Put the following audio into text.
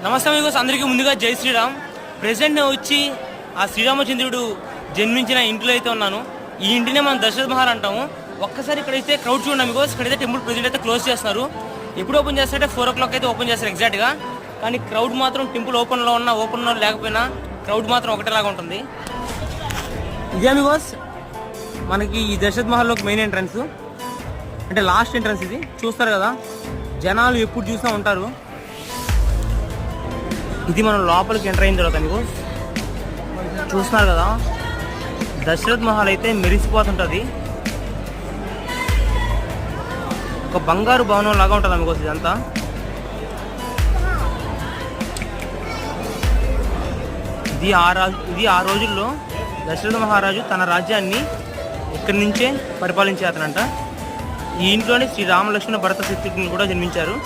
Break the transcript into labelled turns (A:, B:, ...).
A: నమస్తే మీకు అందరికీ ముందుగా జై శ్రీరామ్. ప్రెసెంట్ వచ్చి ఆ శ్రీరామచంద్రుడు జన్మించిన ఇంట్లో అయితే ఉన్నాను. ఈ ఇంటినే మనం దశరథ మహల్ అంటాము. ఒక్కసారి ఇక్కడైతే క్రౌడ్ చూడండి మీకు. ఇక్కడైతే టెంపుల్ ప్రెజెంట్ అయితే క్లోజ్ చేస్తున్నారు. ఎప్పుడు ఓపెన్ చేస్తారంటే 4 o'clock అయితే ఓపెన్ చేస్తారు ఎగ్జాక్ట్గా. కానీ క్రౌడ్ మాత్రం టెంపుల్ ఓపెన్లో లేకపోయినా క్రౌడ్ మాత్రం ఒకటేలాగా ఉంటుంది. ఇదే మీకోస్ మనకి ఈ దశరథ మహల్లోకి మెయిన్ ఎంట్రన్స్, అంటే లాస్ట్ ఎంట్రన్స్ ఇది. చూస్తారు కదా, జనాలు ఎప్పుడు చూసినా ఉంటారు. ఇది మనం లోపలికి ఎంటర్ అయిన తర్వాత మీకు చూస్తున్నారు కదా, దశరథ్ మహల్ అయితే మెరిసిపోతుంటుంది. ఒక బంగారు భవనం లాగా ఉంటుంది మీకు ఇదంతా. ఇది ఆ రోజుల్లో దశరథ మహారాజు తన రాజ్యాన్ని ఇక్కడి నుంచే పరిపాలించే అతనంట. ఈ ఇంట్లోనే శ్రీ రామ లక్ష్మణ భరత శత్రుఘ్నులు కూడా జన్మించారు.